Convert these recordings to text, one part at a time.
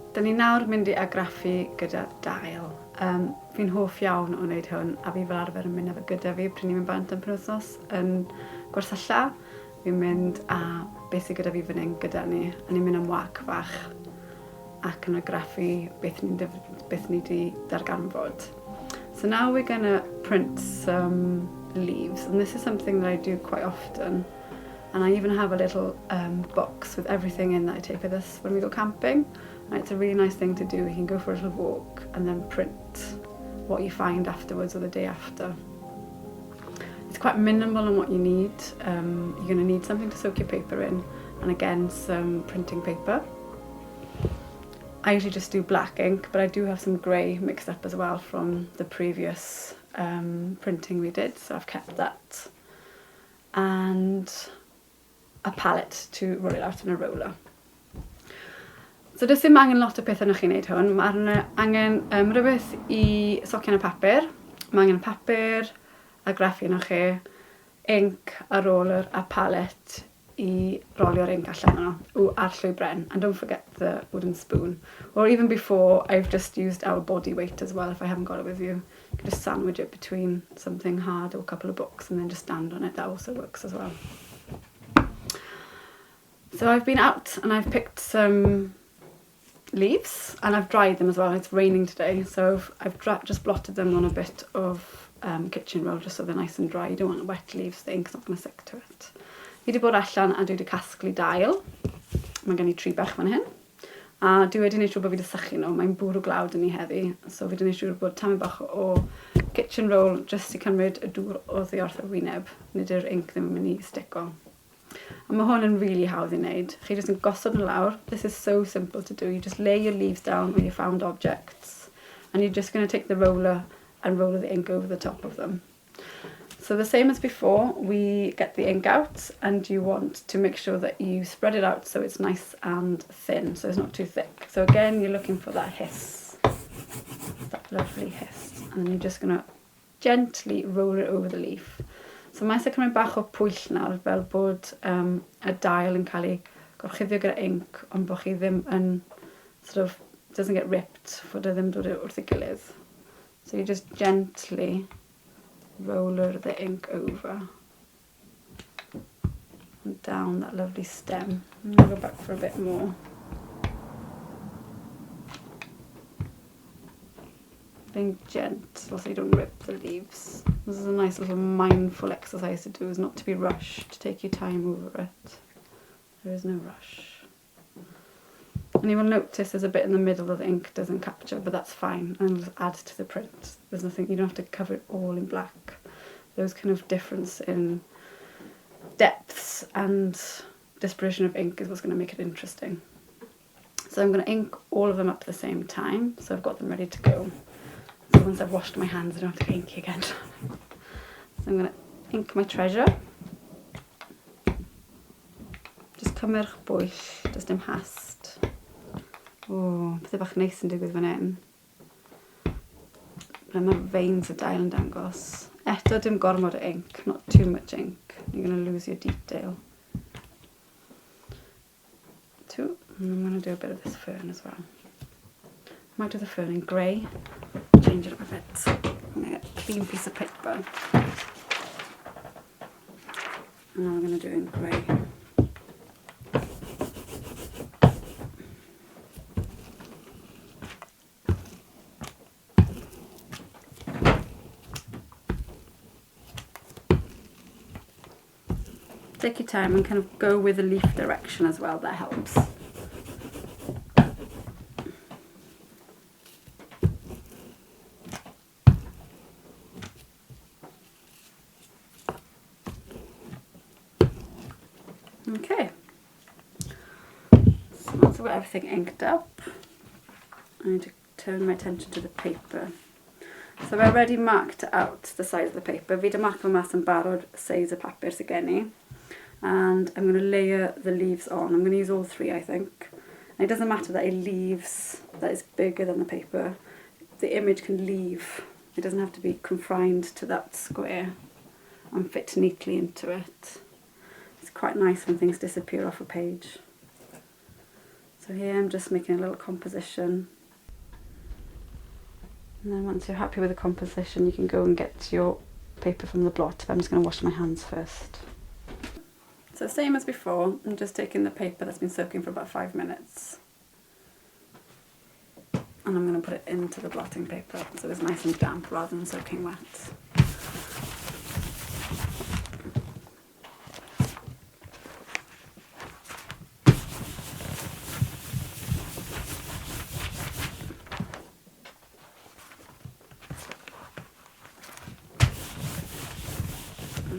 Da ni nawr mynd i argraffu gyda dail. Fi'n hoff iawn o wneud hwn, a fi fel arfer yn mynd efo gyda fi pryd ni'n mynd bant yn penwythnos yn Gwersylla. Fi'n mynd a beth sydd gyda fi fan hyn gyda ni, a ni'n mynd am wac fach ac yn argraffu beth ni wedi darganfod. So now we're going to print some leaves, and this is something that I do quite often. And I even have a little box with everything in that I take with us when we go camping. And it's a really nice thing to do. You can go for a little walk and then print what you find afterwards or the day after. It's quite minimal on what you need. You're going to need something to soak your paper in, and again some printing paper. I usually just do black ink, but I do have some grey mixed up as well from the previous printing we did, so I've kept that. And a palette to roll it out in a roller. So does dim angen lot o peth yna chi wneud hwn. Mae angen rhywbeth i socio yn y papur. Mae angen papur, a graffu yna chi, ink, a roller, a palette i rolio'r ink allan yno, a'r llwybren. And don't forget the wooden spoon. Or even before, I've just used our body weight as well if I haven't got it with you. You can just sandwich it between something hard or a couple of books and then just stand on it. That also works as well. So I've been out and I've picked some leaves and I've dried them as well. It's raining today, so I've just blotted them on a bit of kitchen roll just so they're nice and dry. You don't want wet leaves, the ink's not going to stick to it. Fi wedi bod allan a dwi wedi casglu dail. Mae gen I 3 bach fan hyn. A dwi wedi gwneud siŵr bod fi wedi sychu nhw. Mae'n bwrw glawd yn ei heddi. So fi wedi gwneud siŵr bod tamed bach o kitchen roll just i cymryd y dŵr oddi wrth y wyneb. Nid yw'r ink ddim yn mynd i stico. A mae hwn yn really hawdd i wneud. Chi just yn gosod nhw lawr. This is so simple to do. You just lay your leaves down on your found objects. And you're just going to take the roller and roll the ink over the top of them. So the same as before, we get the ink out and you want to make sure that you spread it out so it's nice and thin, so it's not too thick. So again, you're looking for that hiss, that lovely hiss. And then you're just going to gently roll it over the leaf. So mae eisiau cymryd bach o pwyll nawr fel bod y dail yn cael ei gorchuddio gyda ink, ond bod chi ddim yn, sort of, doesn't get ripped, fod e ddim dod wrth ei gilydd. So you just gently roller the ink over and down that lovely stem. I'm going to go back for a bit more. Being gentle so you don't rip the leaves. This is a nice little mindful exercise to do, is not to be rushed, to take your time over it. There is no rush. And you will notice there's a bit in the middle that the ink doesn't capture, but that's fine, and it'll add to the print. There's nothing, you don't have to cover it all in black. Those kind of difference in depths and dispersion of ink is what's going to make it interesting. So I'm going to ink all of them up at the same time, so I've got them ready to go. So once I've washed my hands, I don't have to ink again. So I'm going to ink my treasure. Just cymryd bwyll, does dim hast. O, pethau bach neis yn digwydd fan hyn. Mae'r veins o dail yn dangos. Eto dim gormod o ink, not too much ink. You're going to lose your detail. 2, and I'm going to do a bit of this fern as well. I might do the fern in grey, change it up a bit. I'm going to get a clean piece of paper. And now I'm going to do it in grey. Take your time and kind of go with the leaf direction as well, that helps. Okay, so once I've got everything inked up, I need to turn my attention to the paper. So I've already marked out the size of the paper. Fi 'di marco mas yn barod size y papur sydd gen i. And I'm going to layer the leaves on. I'm going to use all 3, I think. And it doesn't matter that it leaves, that is bigger than the paper. The image can leave. It doesn't have to be confined to that square and fit neatly into it. It's quite nice when things disappear off a page. So So here I'm just making a little composition. And then once you're happy with the composition, you can go and get your paper from the blot. But I'm just going to wash my hands first. So same as before, I'm just taking the paper that's been soaking for about 5 minutes. And I'm going to put it into the blotting paper so it's nice and damp rather than soaking wet.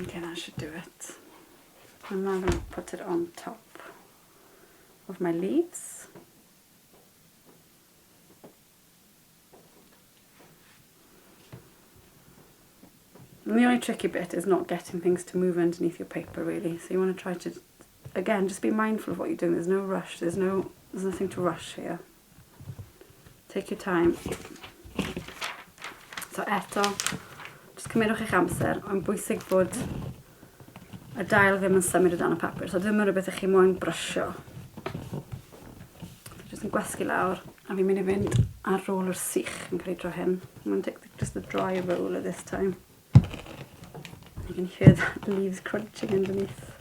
Okay, that should do it. I'm now going to put it on top of my leaves. And the only tricky bit is not getting things to move underneath your paper really. So you want to try to, again, just be mindful of what you're doing. There's no rush, there's nothing to rush here. Take your time. So eto, just cymerwch eich amser, ond bwysig fod y dail ddim yn symud o dan y papur. So dim yn rhywbeth eich chi moyn brysio. Jyst yn gwasgu lawr, a fi'n mynd I fynd ar roller sych yn cael ei dro hyn. I'm going to take just the dry roller this time. You can hear the leaves crunching underneath.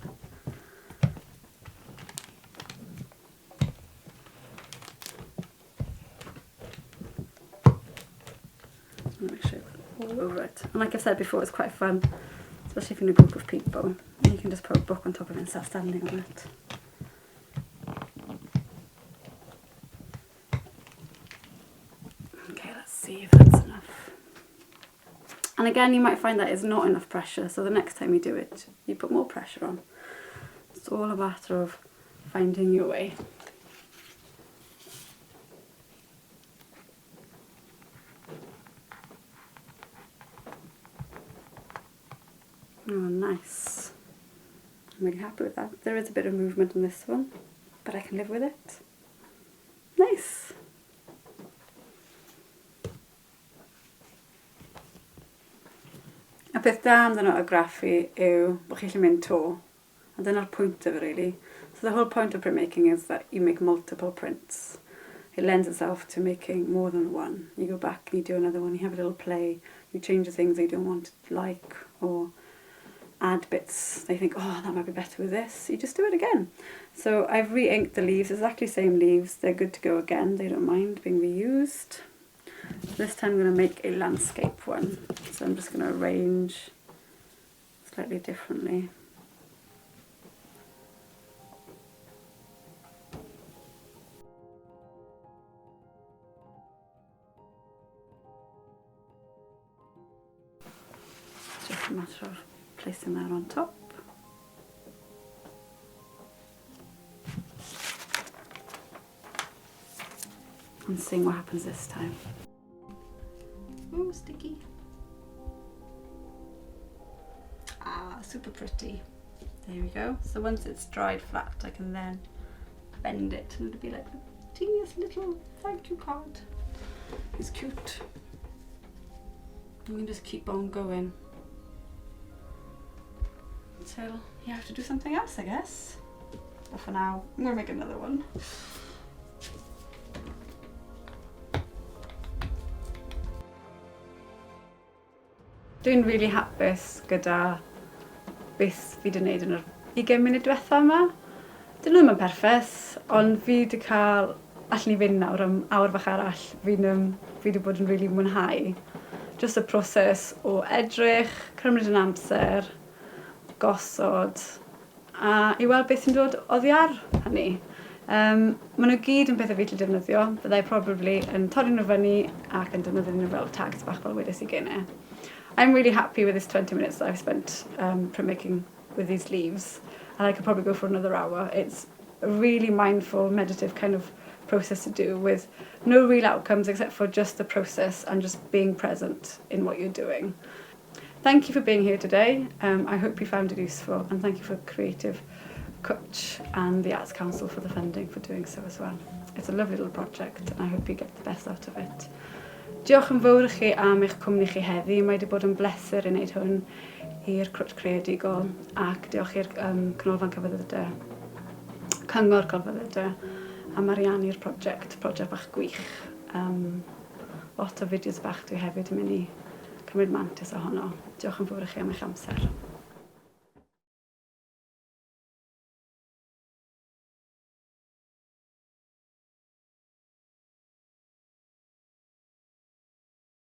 Make sure all over it. And like I've said before, it's quite fun, especially if you're in a group of people. And you can just put a book on top of it and start standing on it. Okay, let's see if that's enough. And again, you might find that is not enough pressure, so the next time you do it, you put more pressure on. It's all a matter of finding your way. Oh, nice. I'm really happy with that. There is a bit of movement on this one, but I can live with it. Nice. Y peth da amdano argraffu yw bod chi'n gallu mynd to. A dyna'r pwynt of it really. So the whole point of printmaking is that you make multiple prints. It lends itself to making more than one. You go back and you do another one, you have a little play, you change the things that you don't want to like, or add bits. They think, oh, that might be better with this. You just do it again. So I've re-inked the leaves, exactly the same leaves. They're good to go again. They don't mind being reused. This time I'm going to make a landscape one. So I'm just going to arrange slightly differently. It's just a matter of placing that on top. And seeing what happens this time. Ooh, sticky. Ah, super pretty. There we go. So once it's dried flat, I can then bend it and it'll be like the teeniest little thank you card. It's cute. You can just keep on going. So you have to do something else, I guess. But for now, I'm going to make another one. Dwi'n really hapus gyda beth fi wedi gwneud yn yr 20 munud diwetha yma. Dyn nhw ddim yn perffaith, ond fi wedi cael, allan I fynd nawr am awr fach arall, fi wedi bod yn really mwynhau. Just y proses o edrych, cymryd yn amser, gosod, a I weld beth sy'n dod oddi ar hynny. Maen nhw gyd yn bethau fi wedi defnyddio, byddai probably yn torri nhw fyny ac yn defnyddio nhw fel tags bach fel wedes I gynnau. I'm really happy with this 20 minutes that I've spent printmaking with these leaves, and I could probably go for another hour. It's a really mindful, meditative kind of process to do with no real outcomes except for just the process and just being present in what you're doing. Thank you for being here today. I hope you found it useful, and thank you for Creative Cwtch and the Arts Council for the funding for doing so as well. It's a lovely little project, and I hope you get the best out of it. Diolch yn fawr I chi am eich cwmni chi heddi. Mae wedi bod yn bleser I wneud hwn i'r Cwtch Creadigol, ac diolch i'r Canolfan Cyfyddydau, Cyngor Cyfyddydau am ariannu'r prosiect bach gwych. Lot o fideos bach dwi hefyd yn mynd i cymryd mantis ohono. Diolch yn fawr i chi am eich amser.